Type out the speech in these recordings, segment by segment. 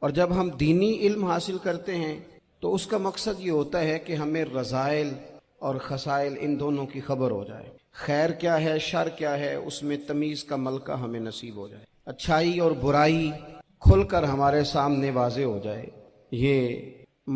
اور جب ہم دینی علم حاصل کرتے ہیں تو اس کا مقصد یہ ہوتا ہے کہ ہمیں رذائل اور خسائل ان دونوں کی خبر ہو جائے، خیر کیا ہے شر کیا ہے اس میں تمیز کا ملکہ ہمیں نصیب ہو جائے، اچھائی اور برائی کھل کر ہمارے سامنے واضح ہو جائے۔ یہ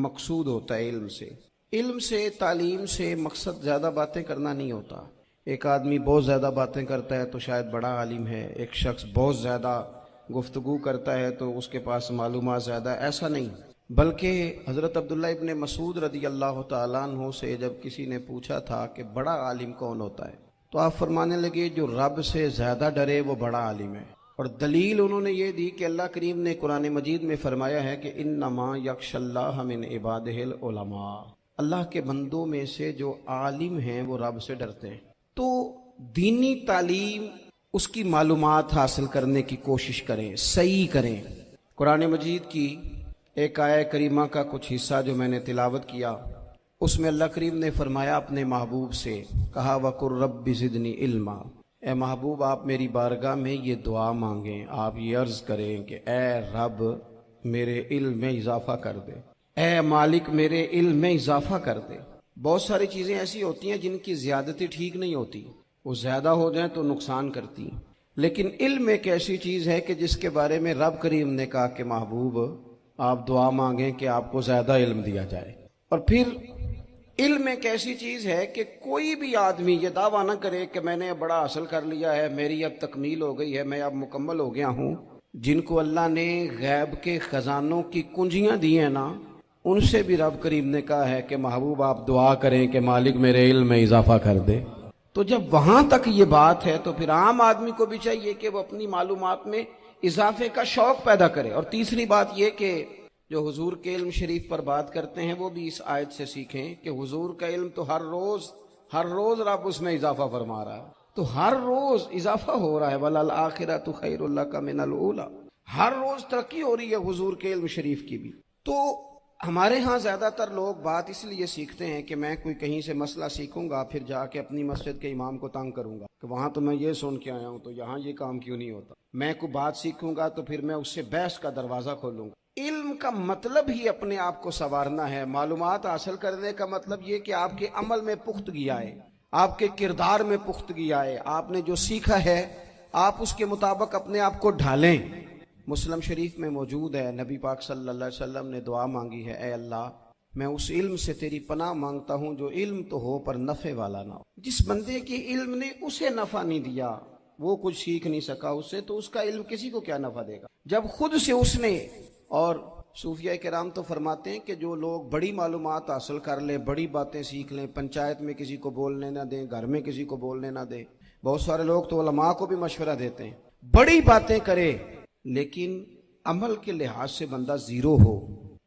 مقصود ہوتا ہے علم سے۔ علم سے، تعلیم سے مقصد زیادہ باتیں کرنا نہیں ہوتا۔ ایک آدمی بہت زیادہ باتیں کرتا ہے تو شاید بڑا عالم ہے، ایک شخص بہت زیادہ گفتگو کرتا ہے تو اس کے پاس معلومات زیادہ، ایسا نہیں۔ بلکہ حضرت عبداللہ ابن مسعود رضی اللہ تعالیٰ عنہ سے جب کسی نے پوچھا تھا کہ بڑا عالم کون ہوتا ہے تو آپ فرمانے لگے جو رب سے زیادہ ڈرے وہ بڑا عالم ہے۔ اور دلیل انہوں نے یہ دی کہ اللہ کریم نے قرآن مجید میں فرمایا ہے کہ انما یخشی اللہ من عبادہ العلماء، اللہ کے بندوں میں سے جو عالم ہیں وہ رب سے ڈرتے ہیں۔ تو دینی تعلیم، اس کی معلومات حاصل کرنے کی کوشش کریں، صحیح کریں۔ قرآن مجید کی ایک آیہ کریمہ کا کچھ حصہ جو میں نے تلاوت کیا، اس میں اللہ کریم نے فرمایا اپنے محبوب سے، کہا وَقُلْ رَبِّ زِدْنِی عِلْمًا، اے محبوب آپ میری بارگاہ میں یہ دعا مانگیں، آپ یہ عرض کریں کہ اے رب میرے علم میں اضافہ کر دے، اے مالک میرے علم میں اضافہ کر دے۔ بہت ساری چیزیں ایسی ہوتی ہیں جن کی زیادتی ٹھیک نہیں ہوتی، وہ زیادہ ہو جائیں تو نقصان کرتی ہیں، لیکن علم ایک ایسی چیز ہے کہ جس کے بارے میں رب کریم نے کہا کہ محبوب آپ دعا مانگیں کہ آپ کو زیادہ علم دیا جائے۔ اور پھر علم ایک ایسی چیز ہے کہ کوئی بھی آدمی یہ دعویٰ نہ کرے کہ میں نے بڑا حاصل کر لیا ہے، میری اب تکمیل ہو گئی ہے، میں اب مکمل ہو گیا ہوں۔ جن کو اللہ نے غیب کے خزانوں کی کنجیاں دی ہیں نا، ان سے بھی رب کریم نے کہا ہے کہ محبوب آپ دعا کریں کہ مالک میرے علم میں اضافہ کر دے۔ تو جب وہاں تک یہ بات ہے تو پھر عام آدمی کو بھی چاہیے کہ وہ اپنی معلومات میں اضافے کا شوق پیدا کرے۔ اور تیسری بات یہ کہ جو حضور کے علم شریف پر بات کرتے ہیں وہ بھی اس آیت سے سیکھیں کہ حضور کا علم تو ہر روز رب اس میں اضافہ فرما رہا ہے، تو ہر روز اضافہ ہو رہا ہے، وَلَلْآخِرَةُ خَيْرٌ لَكَ مِنَ الْأُولَىٰ، ہر روز ترقی ہو رہی ہے حضور کے علم شریف کی بھی۔ تو ہمارے ہاں زیادہ تر لوگ بات اس لیے سیکھتے ہیں کہ میں کوئی کہیں سے مسئلہ سیکھوں گا پھر جا کے اپنی مسجد کے امام کو تنگ کروں گا کہ وہاں تو میں یہ سن کے آیا ہوں تو یہاں یہ کام کیوں نہیں ہوتا، میں کوئی بات سیکھوں گا تو پھر میں اس سے بحث کا دروازہ کھولوں گا۔ علم کا مطلب ہی اپنے آپ کو سنوارنا ہے۔ معلومات حاصل کرنے کا مطلب یہ کہ آپ کے عمل میں پختگی آئے، آپ کے کردار میں پختگی آئے، آپ نے جو سیکھا ہے آپ اس کے مطابق اپنے آپ کو ڈھالیں۔ مسلم شریف میں موجود ہے، نبی پاک صلی اللہ علیہ وسلم نے دعا مانگی ہے، اے اللہ میں اس علم سے تیری پناہ مانگتا ہوں جو علم تو ہو پر نفع والا نہ ہو۔ جس بندے کی علم نے اسے نفع نہیں دیا، وہ کچھ سیکھ نہیں سکا اس سے، تو اس کا علم کسی کو کیا نفع دے گا جب خود سے اس نے۔ اور صوفیاء کرام تو فرماتے ہیں کہ جو لوگ بڑی معلومات حاصل کر لیں، بڑی باتیں سیکھ لیں، پنچایت میں کسی کو بولنے نہ دیں، گھر میں کسی کو بولنے نہ دیں، بہت سارے لوگ تو علماء کو بھی مشورہ دیتے ہیں، بڑی باتیں کرے لیکن عمل کے لحاظ سے بندہ زیرو ہو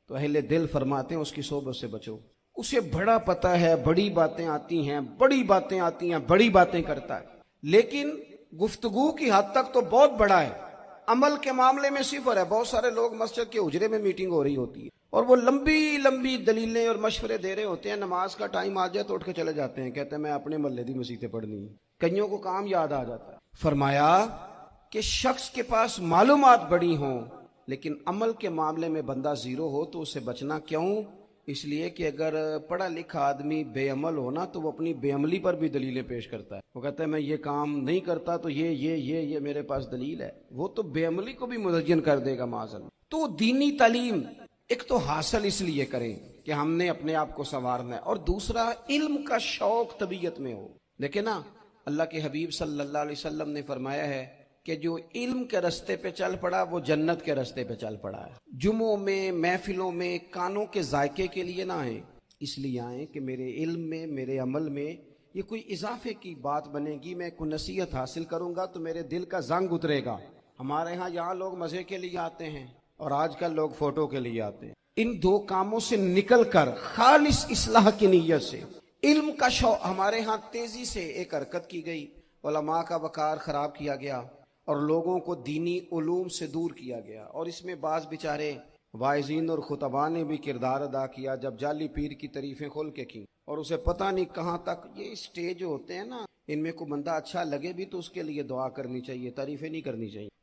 تو اہل دل فرماتے ہیں اس کی صحبت سے بچو۔ اسے بڑا پتہ ہے، بڑی باتیں آتی ہیں، بڑی باتیں کرتا ہے، لیکن گفتگو کی حد تک تو بہت بڑا ہے، عمل کے معاملے میں صفر ہے۔ بہت سارے لوگ مسجد کے حجرے میں میٹنگ ہو رہی ہوتی ہے اور وہ لمبی لمبی دلیلیں اور مشورے دے رہے ہوتے ہیں، نماز کا ٹائم آ جائے تو اٹھ کے چلے جاتے ہیں، کہتے ہیں میں اپنے محلے دی مسیتیں پڑھنی ہیں۔ کئیوں کو کام یاد آ جاتا ہے۔ فرمایا کہ شخص کے پاس معلومات بڑی ہوں لیکن عمل کے معاملے میں بندہ زیرو ہو تو اسے بچنا کیوں؟ اس لیے کہ اگر پڑھا لکھا آدمی بے عمل ہونا تو وہ اپنی بے عملی پر بھی دلیلیں پیش کرتا ہے، وہ کہتا ہے میں یہ کام نہیں کرتا تو یہ میرے پاس دلیل ہے، وہ تو بے عملی کو بھی مزین کر دے گا معاذاللہ۔ تو دینی تعلیم ایک تو حاصل اس لیے کریں کہ ہم نے اپنے آپ کو سنوارنا ہے، اور دوسرا علم کا شوق طبیعت میں ہو۔ دیکھیں نا، اللہ کے حبیب صلی اللہ علیہ وسلم نے فرمایا ہے کہ جو علم کے رستے پہ چل پڑا وہ جنت کے رستے پہ چل پڑا ہے۔ جمعوں میں، محفلوں میں کانوں کے ذائقے کے لیے نہ آئیں، اس لیے آئیں کہ میرے علم میں، میرے عمل میں یہ کوئی اضافے کی بات بنے گی، میں کوئی نصیحت حاصل کروں گا تو میرے دل کا زنگ اترے گا۔ ہمارے ہاں یہاں لوگ مزے کے لیے آتے ہیں اور آج کل لوگ فوٹو کے لیے آتے ہیں۔ ان دو کاموں سے نکل کر خالص اصلاح کی نیت سے علم کا شوق، ہمارے ہاں تیزی سے ایک حرکت کی گئی، علماء کا وقار خراب کیا گیا اور لوگوں کو دینی علوم سے دور کیا گیا، اور اس میں بعض بیچارے واعظین اور خطباء نے بھی کردار ادا کیا جب جعلی پیر کی تعریفیں کھول کے کی، اور اسے پتہ نہیں کہاں تک۔ یہ اسٹیج ہوتے ہیں نا، ان میں کوئی بندہ اچھا لگے بھی تو اس کے لیے دعا کرنی چاہیے، تعریفیں نہیں کرنی چاہیے۔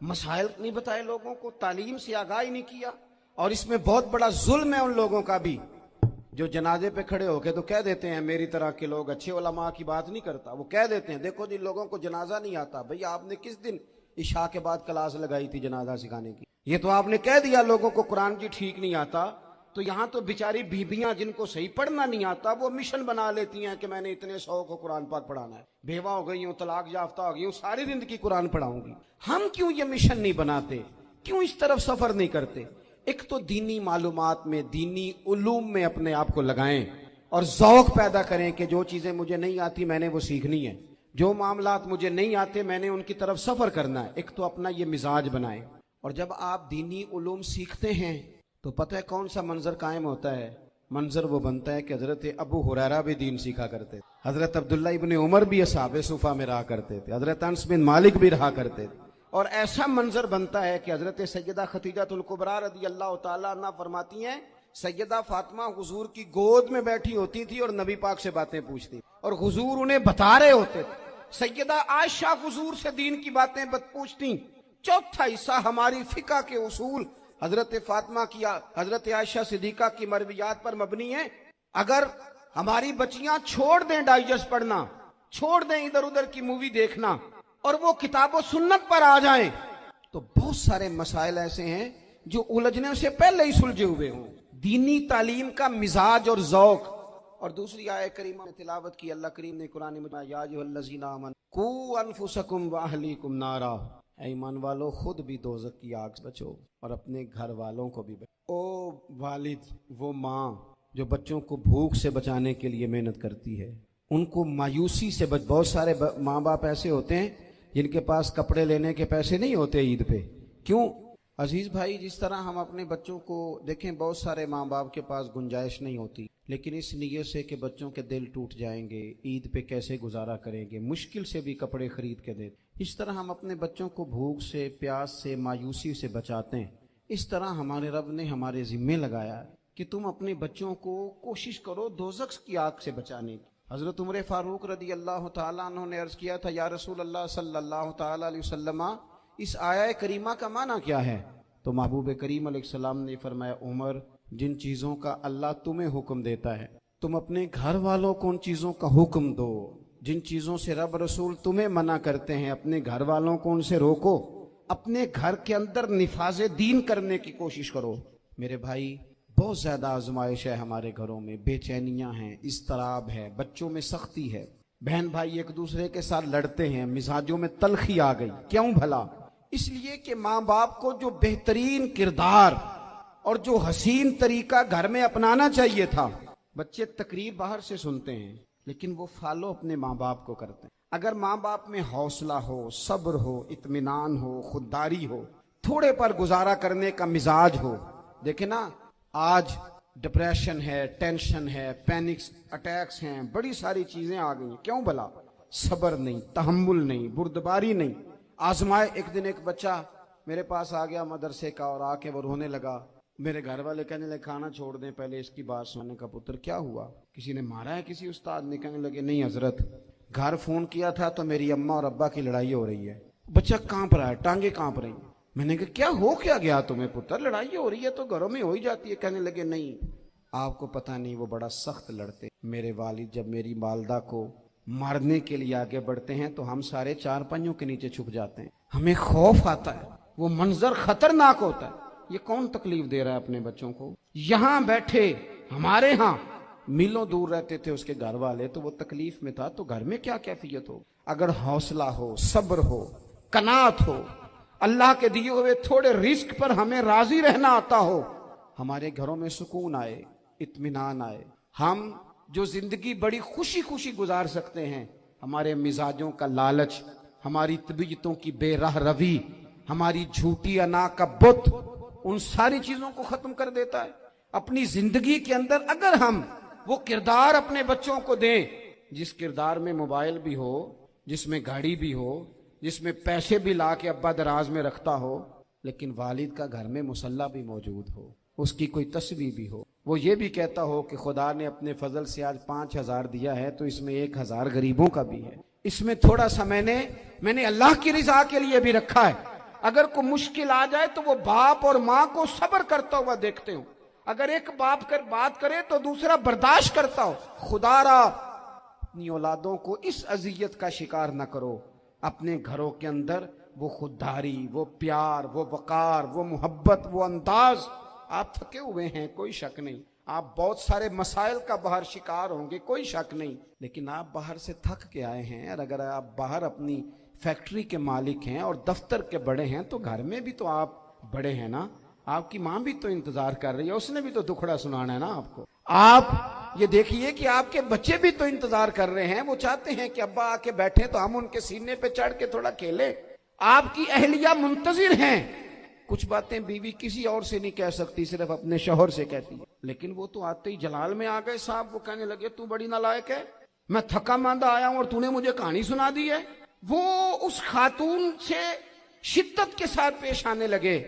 مسائل نہیں بتائے لوگوں کو، تعلیم سے آگاہی نہیں کیا. اور اس میں بہت بڑا ظلم ہے ان لوگوں کا بھی جو جنازے پہ کھڑے ہو کے تو کہہ دیتے ہیں میری طرح کے لوگ اچھے علماء کی بات نہیں کرتا، وہ کہہ دیتے ہیں دیکھو جی لوگوں کو جنازہ نہیں آتا. بھئی آپ نے کس دن عشاء کے بعد کلاس لگائی تھی جنازہ سکھانے کی؟ یہ تو آپ نے کہہ دیا لوگوں کو قرآن جی ٹھیک نہیں آتا. تو یہاں تو بیچاری بیویاں جن کو صحیح پڑھنا نہیں آتا وہ مشن بنا لیتی ہیں کہ میں نے اتنے 100 کو قرآن پاک پڑھانا ہے، بیوہ ہو گئی ہوں، طلاق یافتہ ہو گئی ہوں، ساری زندگی قرآن پڑھاؤں گی. ہم کیوں یہ مشن نہیں بناتے؟ کیوں اس طرف سفر نہیں کرتے؟ ایک تو دینی معلومات میں، دینی علوم میں اپنے آپ کو لگائیں اور ذوق پیدا کریں کہ جو چیزیں مجھے نہیں آتی میں نے وہ سیکھنی ہے، جو معاملات مجھے نہیں آتے میں نے ان کی طرف سفر کرنا ہے. ایک تو اپنا یہ مزاج بنائیں. اور جب آپ دینی علوم سیکھتے ہیں تو پتہ ہے کون سا منظر قائم ہوتا ہے؟ منظر وہ بنتا ہے کہ حضرت ابو ہریرہ بھی دین سیکھا کرتے تھے، حضرت عبداللہ ابن عمر بھی اصحاب صفہ میں رہا کرتے تھے، حضرت انس بن مالک بھی رہا کرتے تھے. اور ایسا منظر بنتا ہے کہ حضرت سیدہ خدیجہ الکبریٰ رضی اللہ تعالیٰ عنہ فرماتی ہیں سیدہ فاطمہ حضور کی گود میں بیٹھی ہوتی تھی اور نبی پاک سے باتیں پوچھتی اور حضور انہیں بتا رہے ہوتے تھے. سیدہ عائشہ حضور سے دین کی باتیں پوچھتی. چوتھا حصہ ہماری فقہ کے اصول حضرت فاطمہ کی، حضرت عائشہ صدیقہ کی مرویات پر مبنی ہے. اگر ہماری بچیاں چھوڑ دیں ڈائجسٹ پڑھنا، چھوڑ دیں ادھر ادھر کی مووی دیکھنا اور وہ کتاب و سنت پر آ جائیں تو بہت سارے مسائل ایسے ہیں جو الجھنے سے پہلے ہی سلجھے ہوئے ہوں. دینی تعلیم کا مزاج اور ذوق. اور دوسری آیت کریمہ میں تلاوت کی اللہ کریم نے قرآن مجید میں یا ایھا الذین آمنوا قوا انفسکم واہلیکم نارا، اے ایمان والو خود بھی دوزخ کی آگ سے بچو اور اپنے گھر والوں کو بھی بچو. او والد، وہ ماں جو بچوں کو بھوک سے بچانے کے لیے محنت کرتی ہے، ان کو مایوسی سے بہت سارے ماں باپ ایسے ہوتے ہیں جن کے پاس کپڑے لینے کے پیسے نہیں ہوتے عید پہ. کیوں عزیز بھائی؟ جس طرح ہم اپنے بچوں کو دیکھیں، بہت سارے ماں باپ کے پاس گنجائش نہیں ہوتی، لیکن اس نیت سے کہ بچوں کے دل ٹوٹ جائیں گے، عید پہ کیسے گزارا کریں گے، مشکل سے بھی کپڑے خرید کے دیتے. اس طرح ہم اپنے بچوں کو بھوک سے، پیاس سے، مایوسی سے بچاتے ہیں. اس طرح ہمارے رب نے ہمارے ذمے لگایا کہ تم اپنے بچوں کو کوشش کرو دوزخ کی آگ سے بچانے کی. حضرت عمر فاروق رضی اللہ تعالیٰ عنہ نے عرض کیا تھا یا رسول اللہ صلی اللہ تعالیٰ علیہ وسلم اس آیہ کریمہ کا معنی کیا ہے؟ تو محبوب کریم علیہ السلام نے فرمایا عمر، جن چیزوں کا اللہ تمہیں حکم دیتا ہے تم اپنے گھر والوں کو ان چیزوں کا حکم دو، جن چیزوں سے رب رسول تمہیں منع کرتے ہیں اپنے گھر والوں کو ان سے روکو، اپنے گھر کے اندر نفاذ دین کرنے کی کوشش کرو. میرے بھائی بہت زیادہ آزمائش ہے ہمارے گھروں میں، بے چینیاں ہیں، اضطراب ہے، بچوں میں سختی ہے، بہن بھائی ایک دوسرے کے ساتھ لڑتے ہیں، مزاجوں میں تلخی آ گئی. کیوں بھلا؟ اس لیے کہ ماں باپ کو جو بہترین کردار اور جو حسین طریقہ گھر میں اپنانا چاہیے تھا. بچے تقریر باہر سے سنتے ہیں لیکن وہ فالو اپنے ماں باپ کو کرتے ہیں. اگر ماں باپ میں حوصلہ ہو، صبر ہو، اطمینان ہو، خودداری ہو، تھوڑے پر گزارا کرنے کا مزاج ہو. دیکھیں نا آج ڈپریشن ہے، ٹینشن ہے، پینکس اٹیکس ہیں، بڑی ساری چیزیں آ گئی. کیوں بھلا؟ صبر نہیں، تحمل نہیں، بردباری نہیں. آزمائے. ایک دن ایک بچہ میرے پاس آ گیا مدرسے کا اور آ کے وہ رونے لگا. میرے گھر والے کہنے لگے کھانا چھوڑ دیں پہلے اس کی بات سننے کا. پتر کیا ہوا؟ کسی نے مارا ہے کسی استاد نے؟ کہنے لگے نہیں حضرت، گھر فون کیا تھا تو میری اماں اور ابا کی لڑائی ہو رہی ہے. بچہ کانپ رہا ہے، ٹانگیں کانپ رہی ہیں. میں نے کہا کیا ہو کیا گیا تمہیں پتر؟ لڑائی ہو رہی ہے تو گھروں میں ہو ہی جاتی ہے. کہنے لگے نہیں آپ کو پتہ نہیں وہ بڑا سخت لڑتے. میرے والد جب میری والدہ کو مارنے کے لیے آگے بڑھتے ہیں تو ہم سارے چار پنجوں کے نیچے چھپ جاتے ہیں، ہمیں خوف آتا ہے، وہ منظر خطرناک ہوتا ہے. یہ کون تکلیف دے رہا ہے اپنے بچوں کو؟ یہاں بیٹھے ہمارے ہاں میلوں دور رہتے تھے اس کے گھر والے تو وہ تکلیف میں تھا، تو گھر میں کیا کیفیت ہو؟ اگر حوصلہ ہو، صبر ہو، قناعت ہو، اللہ کے دیے ہوئے تھوڑے رزق پر ہمیں راضی رہنا آتا ہو، ہمارے گھروں میں سکون آئے، اطمینان آئے. ہم جو زندگی بڑی خوشی خوشی گزار سکتے ہیں. ہمارے مزاجوں کا لالچ، ہماری طبیعتوں کی بے راہ روی، ہماری جھوٹی انا کا بت ان ساری چیزوں کو ختم کر دیتا ہے. اپنی زندگی کے اندر اگر ہم وہ کردار اپنے بچوں کو دیں جس کردار میں موبائل بھی ہو، جس میں گاڑی بھی ہو، جس میں پیسے بھی لا کے ابا دراز میں رکھتا ہو، لیکن والد کا گھر میں مصلی بھی موجود ہو، اس کی کوئی تصویر بھی ہو، وہ یہ بھی کہتا ہو کہ خدا نے اپنے فضل سے آج 5000 دیا ہے تو اس میں 1000 غریبوں کا بھی ہے، اس میں تھوڑا سا میں نے اللہ کی رضا کے لیے بھی رکھا ہے. اگر کوئی مشکل آ جائے تو وہ باپ اور ماں کو صبر کرتا ہوا دیکھتے ہوں. اگر ایک باپ کر بات کرے تو دوسرا برداشت کرتا ہو. خدا را اپنی اولادوں کو اس اذیت کا شکار نہ کرو. اپنے گھروں کے اندر وہ خودداری، وہ پیار، وہ وقار، وہ محبت، وہ انداز. آپ تھکے ہوئے ہیں کوئی شک نہیں، آپ بہت سارے مسائل کا باہر شکار ہوں گے کوئی شک نہیں، لیکن آپ باہر سے تھک کے آئے ہیں. اور اگر آپ باہر اپنی فیکٹری کے مالک ہیں اور دفتر کے بڑے ہیں تو گھر میں بھی تو آپ بڑے ہیں نا. آپ کی ماں بھی تو انتظار کر رہی ہے، اس نے بھی تو دکھڑا سنانا ہے نا آپ کو. آپ یہ دیکھیے کہ آپ کے بچے بھی تو انتظار کر رہے ہیں، وہ چاہتے ہیں کہ ابا آ کے بیٹھے تو ہم ان کے سینے پہ چڑھ کے تھوڑا کھیلیں. آپ کی اہلیہ منتظر ہیں. کچھ باتیں بیوی کسی اور سے نہیں کہہ سکتی، صرف اپنے شوہر سے کہتی ہے. لیکن وہ تو آتے ہی جلال میں آ گئے صاحب. وہ کہنے لگے تو بڑی نالائق ہے، میں تھکا ماندہ آیا ہوں اور تو نے مجھے کہانی سنا دی ہے. وہ اس خاتون سے شدت کے ساتھ پیش آنے لگے.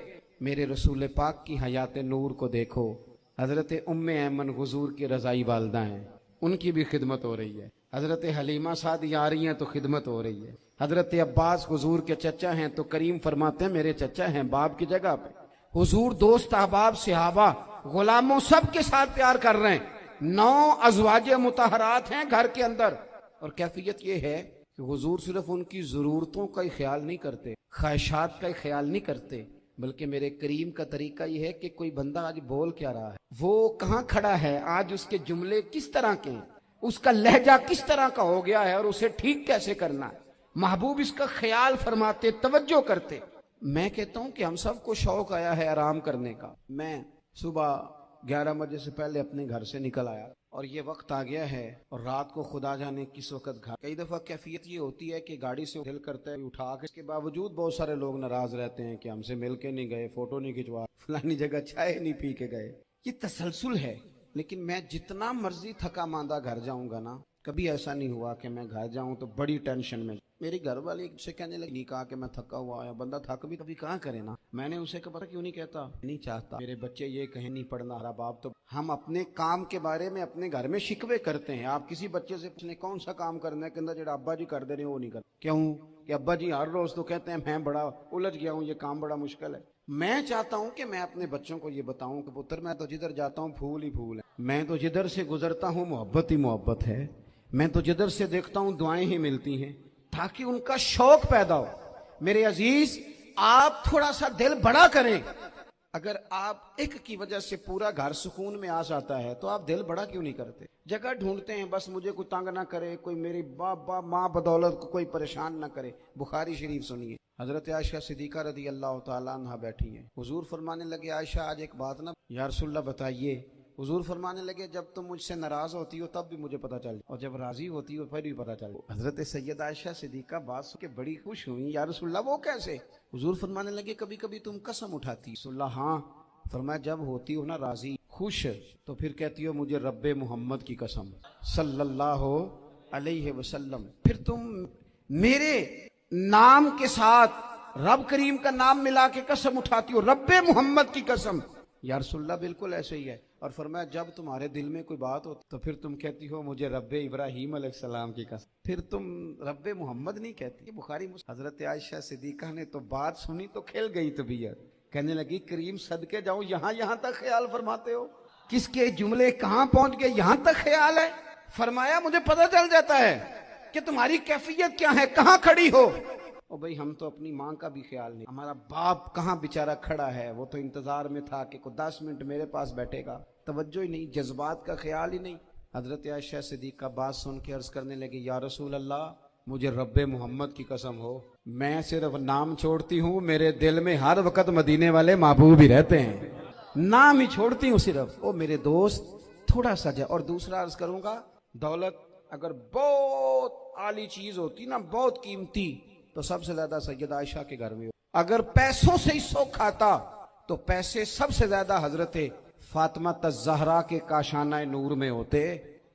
میرے رسول پاک کی حیات نور کو دیکھو. حضرت ام ایمن حضور کی رضائی والدہ ہیں، ان کی بھی خدمت ہو رہی ہے. حضرت حلیمہ سعدی آ رہی ہیں تو خدمت ہو رہی ہے. حضرت عباس حضور کے چچا ہیں تو کریم فرماتے ہیں میرے چچا ہیں باپ کی جگہ پہ. حضور دوست احباب صحابہ غلاموں سب کے ساتھ پیار کر رہے ہیں. 9 ازواج مطہرات ہیں گھر کے اندر. اور کیفیت یہ ہے کہ حضور صرف ان کی ضرورتوں کا ہی خیال نہیں کرتے، خواہشات کا ہی خیال نہیں کرتے، بلکہ میرے کریم کا طریقہ یہ ہے کہ کوئی بندہ آج بول کیا رہا ہے، وہ کہاں کھڑا ہے آج، اس کے جملے کس طرح کے ہیں، اس کا لہجہ کس طرح کا ہو گیا ہے اور اسے ٹھیک کیسے کرنا ہے. محبوب اس کا خیال فرماتے، توجہ کرتے. میں کہتا ہوں کہ ہم سب کو شوق آیا ہے آرام کرنے کا. میں صبح 11 بجے سے پہلے اپنے گھر سے نکل آیا اور یہ وقت آ گیا ہے اور رات کو خدا جانے کس وقت گھر. کئی دفعہ کیفیت یہ ہوتی ہے کہ گاڑی سے دل کرتا ہے اٹھا کے، اس کے باوجود بہت سارے لوگ ناراض رہتے ہیں کہ ہم سے مل کے نہیں گئے، فوٹو نہیں کھنچوا، فلانی جگہ چائے نہیں پی کے گئے. یہ تسلسل ہے. لیکن میں جتنا مرضی تھکا ماندہ گھر جاؤں گا نا، کبھی ایسا نہیں ہوا کہ میں گھر جاؤں تو بڑی ٹینشن میں. میری گھر والی سے کہنے لگی، نہیں کہا کہ میں تھکا ہوا آیا. بندہ تھک بھی کبھی کہاں کرے نا. میں نے اسے پتا کیوں نہیں کہتا، نہیں چاہتا میرے بچے یہ کہیں نہیں پڑھنا ہمارا باپ. تو ہم اپنے کام کے بارے میں اپنے گھر میں شکوے کرتے ہیں. آپ کسی بچے سے پوچھیں کون سا کام کرنا ہے، کہ جڑا ابا جی کر دے رہے وہ نہیں کرتے. کیوں کہ ابا جی ہر روز تو کہتے ہیں میں بڑا الجھ گیا ہوں، یہ کام بڑا مشکل ہے. میں چاہتا ہوں کہ میں اپنے بچوں کو یہ بتاؤں کہ پتر میں تو جدھر جاتا ہوں پھول ہی پھول ہے، میں تو جدھر سے گزرتا ہوں محبت ہی محبت ہے، میں تو جدھر سے دیکھتا ہوں دعائیں ہی ملتی ہیں، تاکہ ان کا شوق پیدا ہو. میرے عزیز آپ تھوڑا سا دل بڑا کریں. اگر آپ ایک کی وجہ سے پورا گھر سکون میں آ جاتا ہے تو آپ دل بڑا کیوں نہیں کرتے؟ جگہ ڈھونڈتے ہیں بس مجھے کوئی تنگ نہ کرے، کوئی میری باپ ماں بدولت کو کوئی پریشان نہ کرے. بخاری شریف سنیے، حضرت عائشہ صدیقہ رضی اللہ تعالیٰ عنہ بیٹھی ہیں. حضور فرمانے لگے عائشہ آج ایک بات نہ، یا رسول اللہ بتائیے. حضور فرمانے لگے جب تم مجھ سے ناراض ہوتی ہو تب بھی مجھے پتا چل، اور جب راضی ہوتی ہو پھر بھی پتا چل. حضرت سید عائشہ صدیقہ بات سن کے بڑی خوش ہوئی. یا رسول اللہ وہ کیسے؟ حضور فرمانے لگے کبھی کبھی تم قسم اٹھاتی. رسول اللہ ہاں. فرمایا جب ہوتی ہو نا راضی خوش تو پھر کہتی ہو مجھے رب محمد کی قسم صلی اللہ علیہ وسلم. پھر تم میرے نام کے ساتھ رب کریم کا نام ملا کے قسم اٹھاتی ہو رب محمد کی قسم. یا رسول اللہ بالکل ایسے ہی ہے. اور فرمایا جب تمہارے دل میں کوئی بات ہو تو پھر تم کہتی ہو مجھے رب ابراہیم علیہ السلام کی قسم، پھر تم رب محمد نہیں کہتی. بخاری مسلم. حضرت عائشہ صدیقہ نے تو بات سنی تو کھل گئی طبیعت، کہنے لگی کریم صدقے جاؤں یہاں تک خیال فرماتے ہو، کس کے جملے کہاں پہنچ گئے یہاں تک خیال ہے. فرمایا مجھے پتہ چل جاتا ہے کہ تمہاری کیفیت کیا ہے، کہاں کھڑی ہو. او بھائی ہم تو اپنی ماں کا بھی خیال نہیں، ہمارا باپ کہاں بیچارہ کھڑا ہے، وہ تو انتظار میں تھا کہ کوئی 10 منٹ میرے پاس بیٹھے گا. توجہ ہی نہیں، جذبات کا خیال ہی نہیں. حضرت عائشہ صدیقہ بات سن کے عرض کرنے لگی یا رسول اللہ مجھے رب محمد کی قسم ہو میں صرف نام چھوڑتی ہوں، میرے دل میں ہر وقت مدینے والے محبوب ہی رہتے ہیں، نام ہی چھوڑتی ہوں صرف. او میرے دوست تھوڑا سا جا. اور دوسرا عرض کروں گا، دولت اگر بہت عالی چیز ہوتی نا، بہت قیمتی، تو سب سے زیادہ سیدہ عائشہ کے گھر میں ہو. اگر پیسوں سے ہی سو کھاتا تو پیسے سب سے زیادہ حضرت فاطمہ الزہرا کے کاشانہ نور میں ہوتے.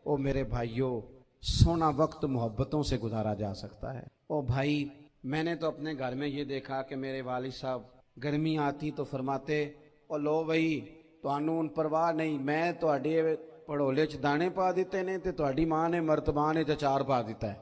او میرے بھائیوں سونا وقت محبتوں سے گزارا جا سکتا ہے. او بھائی میں نے تو اپنے گھر میں یہ دیکھا کہ میرے والد صاحب گرمی آتی تو فرماتے او لو بھائی تانوں پرواہ نہیں، میں تواڈے پڑھولے چ دانے پا دیتے نے تے تواڈی ماں نے مرتبہ نے چار پا دیتا ہے.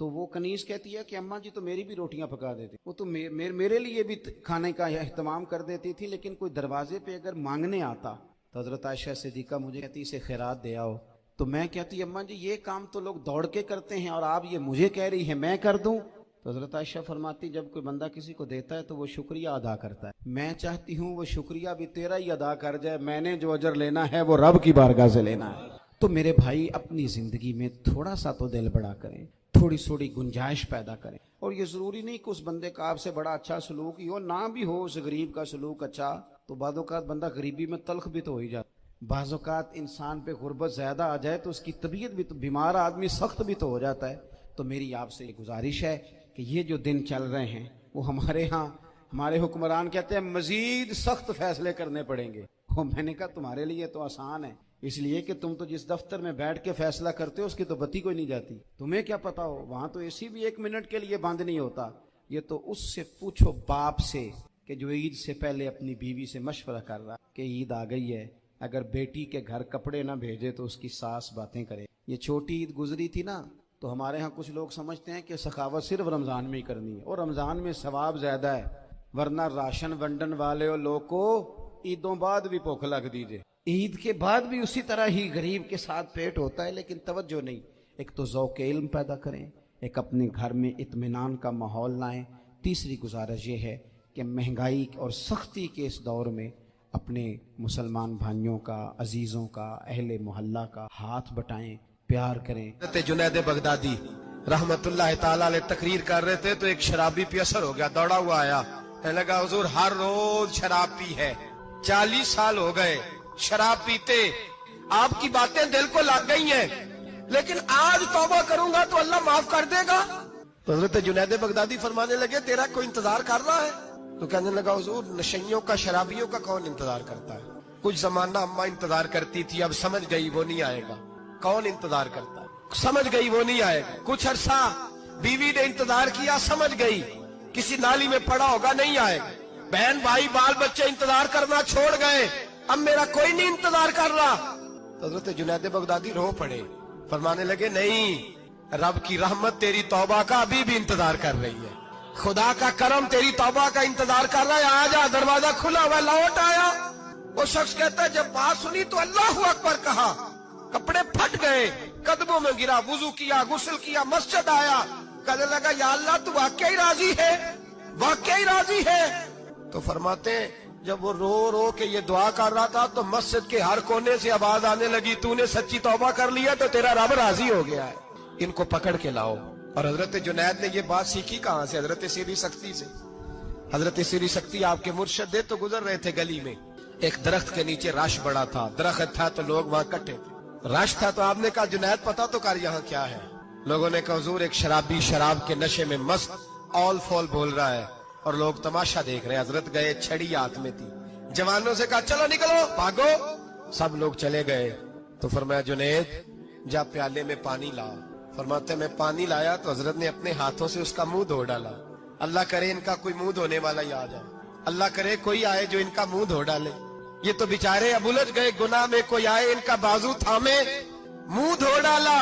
تو وہ کنیز کہتی ہے کہ اماں جی تو میری بھی روٹیاں پکا دیتی، وہ تو میرے لیے بھی کھانے کا اہتمام کر دیتی تھی، لیکن کوئی دروازے پہ اگر مانگنے آتا تو حضرت عائشہ صدیقہ مجھے کہتی اسے خیرات دے آؤ، تو میں کہتی اماں جی یہ کام تو لوگ دوڑ کے کرتے ہیں اور آپ یہ مجھے کہہ رہی ہے میں کر دوں؟ تو حضرت عائشہ فرماتی جب کوئی بندہ کسی کو دیتا ہے تو وہ شکریہ ادا کرتا ہے، میں چاہتی ہوں وہ شکریہ بھی تیرا ہی ادا کر جائے، میں نے جو اجر لینا ہے وہ رب کی بارگاہ سے لینا ہے۔ تو میرے بھائی اپنی زندگی میں تھوڑا سا تو دل بڑا کریں، تھوڑی تھوڑی گنجائش پیدا کریں، اور یہ ضروری نہیں کہ اس بندے کا آپ سے بڑا اچھا سلوک ہی ہو، نہ بھی ہو اس غریب کا سلوک اچھا تو بعض اوقات بندہ غریبی میں تلخ بھی تو ہو ہی جاتا، بعض اوقات انسان پہ غربت زیادہ آ جائے تو اس کی طبیعت بھی تو، بیمار آدمی سخت بھی تو ہو جاتا ہے۔ تو میری آپ سے گزارش ہے کہ یہ جو دن چل رہے ہیں وہ ہمارے حکمران کہتے ہیں مزید سخت فیصلے کرنے پڑیں گے، میں نے کہا تمہارے لیے تو آسان ہے، اس لیے کہ تم تو جس دفتر میں بیٹھ کے فیصلہ کرتے ہو اس کی تو بتی کوئی نہیں جاتی، تمہیں کیا پتا ہو، وہاں تو اے سی بھی 1 منٹ کے لیے بند نہیں ہوتا۔ یہ تو اس سے پوچھو باپ سے کہ جو عید سے پہلے اپنی بیوی سے مشورہ کر رہا کہ عید آ گئی ہے، اگر بیٹی کے گھر کپڑے نہ بھیجے تو اس کی ساس باتیں کرے۔ یہ چھوٹی عید گزری تھی نا، تو ہمارے ہاں کچھ لوگ سمجھتے ہیں کہ سخاوت صرف رمضان میں ہی کرنی ہے، اور رمضان میں ثواب زیادہ ہے، ورنہ راشن ونڈن والے لوگ کو عیدوں بعد بھی بھوک لگ دیجئے، عید کے بعد بھی اسی طرح ہی غریب کے ساتھ پیٹ ہوتا ہے، لیکن توجہ نہیں۔ ایک تو ذوق علم پیدا کریں، ایک اپنے گھر میں اطمینان کا ماحول لائیں۔ تیسری گزارش یہ ہے کہ مہنگائی اور سختی کے اس دور میں اپنے مسلمان بھائیوں کا، عزیزوں کا، اہل محلہ کا ہاتھ بٹائیں، پیار کریں۔ جنید بغدادی رحمت اللہ تعالی علیہ تقریر کر رہے تھے تو ایک شرابی پہ اثر ہو گیا، دوڑا ہوا آیا، کہنے لگا حضور ہر روز شراب پی ہے، 40 سال ہو گئے شراب پیتے، آپ کی باتیں دل کو لگ گئی ہیں، لیکن آج توبہ کروں گا تو اللہ معاف کر دے گا۔ تو حضرت جنید بغدادی فرمانے لگے تیرا کوئی انتظار کر رہا ہے؟ تو کہنے لگا حضور نشئیوں کا، شرابیوں کا کون انتظار کرتا ہے؟ کچھ زمانہ اماں انتظار کرتی تھی، اب سمجھ گئی وہ نہیں آئے گا۔ کون انتظار کرتا ہے؟ سمجھ گئی وہ نہیں آئے گا۔ کچھ عرصہ بیوی نے انتظار کیا، سمجھ گئی کسی نالی میں پڑا ہوگا نہیں آئے گا۔ بہن بھائی بال بچے انتظار کرنا چھوڑ گئے، اب میرا کوئی نہیں انتظار کر رہا۔ تو حضرت جنید بغدادی رو پڑے، فرمانے لگے نہیں، رب کی رحمت تیری توبہ کا ابھی بھی انتظار کر رہی ہے، خدا کا کرم تیری توبہ کا انتظار کر رہا ہے، آجا، دروازہ کھلا ہوا، لوٹ آیا۔ وہ شخص کہتا ہے جب بات سنی تو اللہ اکبر کہا، کپڑے پھٹ گئے، قدموں میں گرا، وضو کیا، غسل کیا، مسجد آیا، کہنے لگا یا اللہ تو واقعی راضی ہے، واقعی راضی ہے۔ تو فرماتے ہیں جب وہ رو رو کے یہ دعا کر رہا تھا تو مسجد کے ہر کونے سے آواز آنے لگی تو نے سچی توبہ کر لیا تو تیرا رب راضی ہو گیا ہے، ان کو پکڑ کے لاؤ۔ اور حضرت جنید نے یہ بات سیکھی کہاں سے؟ حضرت سیری سختی سے۔ حضرت سیری سختی آپ کے مرشد دے تو گزر رہے تھے گلی میں، ایک درخت کے نیچے رش بڑا تھا، درخت تھا تو لوگ وہاں کٹے تھے، رش تھا تو آپ نے کہا جنید پتہ تو کر یہاں کیا ہے؟ لوگوں نے کہا حضور ایک شرابی شراب کے نشے میں مست اول فول بول رہا ہے اور لوگ تماشا دیکھ رہے ہیں۔ حضرت گئے، چھڑی ہاتھ میں تھی، جوانوں سے کہا چلو نکلو بھاگو، سب لوگ چلے گئے۔ تو فرمایا جنید جا پیالے میں پانی لا۔ فرماتے میں پانی لایا تو حضرت نے اپنے ہاتھوں سے اس کا منہ دھو ڈالا۔ اللہ کرے ان کا کوئی منہ دھونے والا ہی آ جائے، اللہ کرے کوئی آئے جو ان کا منہ دھو ڈالے، یہ تو بیچارے اب الجھ گئے گناہ میں، کوئی آئے ان کا بازو تھامے، منہ دھو ڈالا،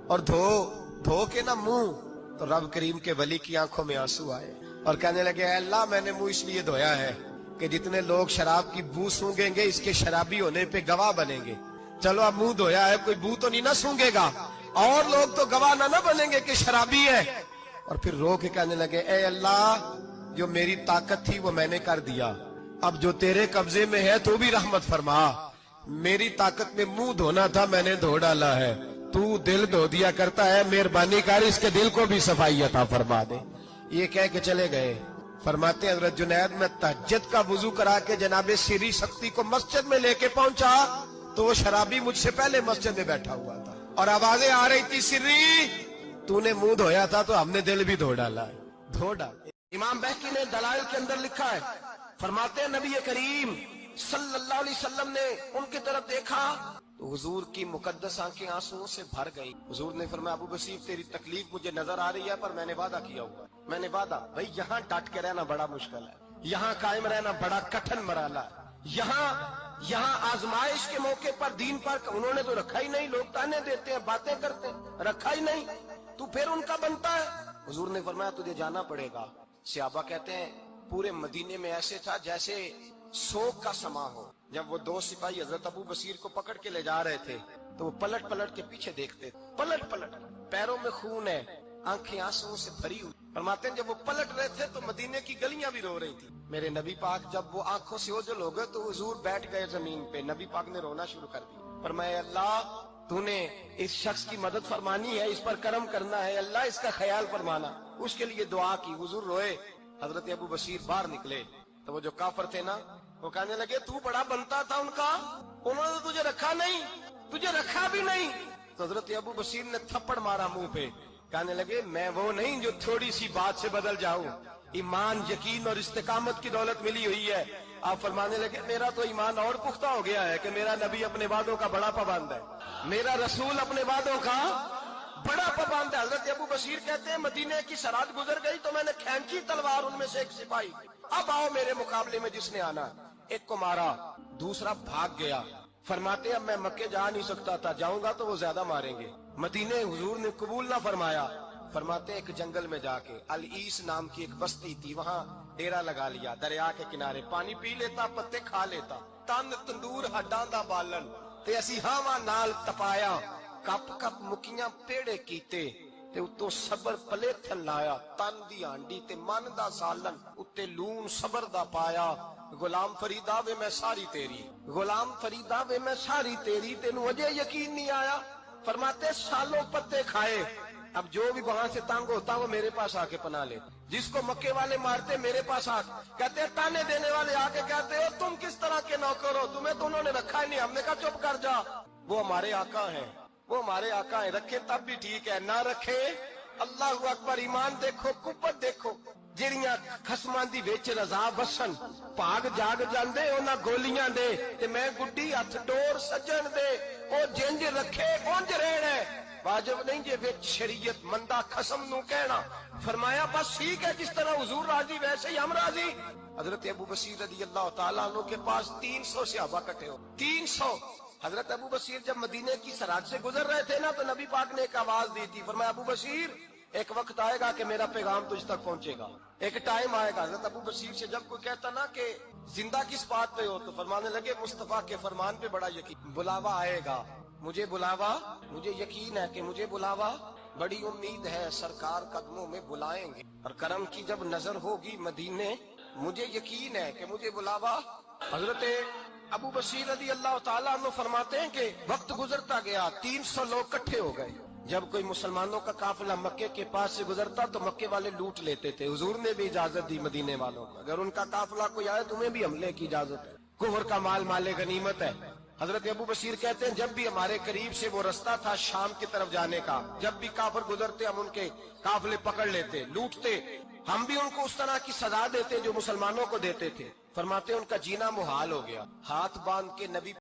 اور دھو کے نہ منہ، تو رب کریم کے ولی کی آنکھوں میں آنسو آئے اور کہنے لگے اے اللہ میں نے منہ اس لیے دھویا ہے کہ جتنے لوگ شراب کی بو سونگیں گے اس کے شرابی ہونے پہ گواہ بنیں گے، چلو اب منہ دھویا ہے کوئی بو تو نہیں نہ سونگے گا، اور لوگ تو گواہ نہ بنیں گے کہ شرابی ہے۔ اور پھر رو کے کہنے لگے اے اللہ جو میری طاقت تھی وہ میں نے کر دیا، اب جو تیرے قبضے میں ہے تو بھی رحمت فرما، میری طاقت میں منہ دھونا تھا میں نے دھو ڈالا ہے، تو دل دھو دیا کرتا ہے، مہربانی کر اس کے دل کو بھی صفائی عطا فرما دے۔ یہ کہہ کے چلے گئے۔ فرماتے حضرت جنید میں تہجد کا وضو کرا کے جناب سری سختی کو مسجد میں لے کے پہنچا تو وہ شرابی مجھ سے پہلے مسجد میں بیٹھا ہوا تھا اور آوازیں آ رہی تھی سری تو نے منہ دھویا تھا تو ہم نے دل بھی دھو ڈالا ہے، دھو ڈالا۔ امام بہقی نے دلائل کے اندر لکھا ہے، فرماتے ہیں نبی کریم صلی اللہ علیہ وسلم نے ان کی طرف دیکھا تو حضور کی مقدس آنکھیں آنسوؤں سے بھر گئی۔ حضور نے فرمایا ابو بصیر تیری تکلیف مجھے نظر آ رہی ہے پر میں نے وعدہ کیا ہوا، میں نے وعدہ، بھائی یہاں ڈٹ کے رہنا بڑا مشکل ہے، یہاں قائم رہنا بڑا کٹھن مرحلہ ہے، یہاں آزمائش کے موقع پر دین پر انہوں نے تو رکھا ہی نہیں، لوگ تانے دیتے ہیں باتیں کرتے ہیں، رکھا ہی نہیں، تو پھر ان کا بنتا ہے؟ حضور نے فرمایا تجھے جانا پڑے گا. صحابہ کہتے ہیں پورے مدینے میں ایسے تھا جیسے سوگ کا سما ہو. جب وہ دو سپاہی حضرت ابو بصیر کو پکڑ کے لے جا رہے تھے تو وہ پلٹ پلٹ کے پیچھے دیکھتے, پلٹ پلٹ, پیروں میں خون ہے, آنکھیں آنسوؤں سے بھری ہوئی. فرماتے ہیں جب وہ پلٹ رہے تھے تو مدینے کی گلیاں بھی رو رہی تھی. میرے نبی پاک جب وہ آنکھوں سے اوجھل ہو گئے تو حضور بیٹھ گئے زمین پہ. نبی پاک نے رونا شروع کر دی. فرمایا اللہ تو نے اس شخص کی مدد فرمانی ہے, اس پر کرم کرنا ہے, اللہ اس کا خیال فرمانا. اس کے لیے دعا کی. حضور روئے. حضرت ابو بصیر باہر نکلے تو وہ جو کافر تھے نا وہ کہنے لگے تو بڑا بنتا تھا ان کا, انہوں نے تجھے رکھا نہیں, تجھے رکھا بھی نہیں. تو حضرت ابو بصیر نے تھپڑ مارا منہ پہ. کہنے لگے میں وہ نہیں جو تھوڑی سی بات سے بدل جاؤں. ایمان, یقین اور استقامت کی دولت ملی ہوئی ہے. آپ فرمانے لگے میرا تو ایمان اور پختہ ہو گیا ہے کہ میرا نبی اپنے وعدوں کا بڑا پابند ہے, میرا رسول اپنے وعدوں کا بڑا پابند ہے. حضرت ابو بصیر کہتے ہیں مدینے کی سرحد گزر گئی تو میں نے کھینچی تلوار ان میں سے ایک سپاہی, اب آؤ میرے مقابلے میں جس نے آنا. ایک کو مارا, دوسرا بھاگ گیا. فرماتے اب میں مکے جا نہیں سکتا تھا, جاؤں گا تو وہ زیادہ ماریں گے. مدینے حضور نے قبول نہ فرمایا. فرماتے ایک جنگل میں جا کے العیس نام کی ایک بستی تھی, وہاں ڈیرا لگا لیا. دریا کے کنارے پانی پی لیتا, پتے کھا لیتا. تن تندور ہڈاں دا بالن تے اسی ہاواں نال تپایا. کپ کپ مکیاں پیڑے کیتے تے اتوں صبر پلے تھن لایا. تن دی ہانڈی تے من دا سالن اتے لون صبر دا پایا. غلام فریدا وے میں ساری تیری, غلام فریدا وے میں ساری تیری, تینوں اجے یقین نہیں آیا. فرماتے سالوں پتے کھائے. اب جو بھی وہاں سے تنگ ہوتا وہ میرے پاس آ کے پناہ لے. جس کو مکے والے مارتے میرے پاس آ کہتے, تانے دینے والے آ کے کہتے ہو تم کس طرح کے نوکر ہو, تمہیں تو انہوں نے رکھا ہی نہیں. ہم نے کہا چپ کر جا, وہ ہمارے آقا ہیں, وہ ہمارے آقا ہیں, رکھے تب بھی ٹھیک ہے, نہ رکھے اللہ اکبر. ایمان دیکھو, قوت دیکھو. جڑیاں خسماں دی وچ رضا وسن بھاگ جاگ جاندے انہاں گولیاں دے تے میں گڈی ہتھ ڈور سجن دے. او جنج رکھے اونج رہنا, واجب نہیں جے وچ شریعت مندہ خسم نو کہنا. فرمایا بس ٹھیک ہے, جس طرح حضور راضی ویسے ہی ہم راضی. حضرت ابو بصیر رضی اللہ تعالیٰ عنہ کے پاس 300 صحابہ اکٹھے ہو, 300. حضرت ابو بصیر جب مدینے کی سرحد سے گزر رہے تھے نا تو نبی پاک نے ایک آواز دی تھی. فرمایا ابو بصیر ایک وقت آئے گا کہ میرا پیغام تجھ تک پہنچے گا, ایک ٹائم آئے گا. حضرت ابو بصیر سے جب کوئی کہتا نا کہ زندہ کس بات پہ ہو تو فرمانے لگے مصطفیٰ کے فرمان پہ بڑا یقین, بلاوا آئے گا, مجھے بلاوا, مجھے یقین ہے کہ مجھے بلاوا, بڑی امید ہے سرکار قدموں میں بلائیں گے. اور کرم کی جب نظر ہوگی مدینے, مجھے یقین ہے کہ مجھے بلاوا. حضرت ابو بصیر رضی اللہ تعالیٰ عنہ فرماتے ہیں کہ وقت گزرتا گیا, 300 لوگ اکٹھے ہو گئے. جب کوئی مسلمانوں کا قافلہ مکے کے پاس سے گزرتا تو مکے والے لوٹ لیتے تھے. حضور نے بھی اجازت دی مدینے والوں کو, اگر ان کا قافلہ کوئی آئے تمہیں بھی حملے کی اجازت ہے, کفر کا مال مال غنیمت ہے. حضرت ابو بصیر کہتے ہیں جب بھی ہمارے قریب سے وہ رستہ تھا شام کی طرف جانے کا, جب بھی کافر گزرتے ہم ان کے قافلے پکڑ لیتے, لوٹتے. ہم بھی ان کو اس طرح کی سزا دیتے جو مسلمانوں کو دیتے تھے. فرماتے ان کا جینا محال ہو گیا. ہاتھ باندھ کے نبی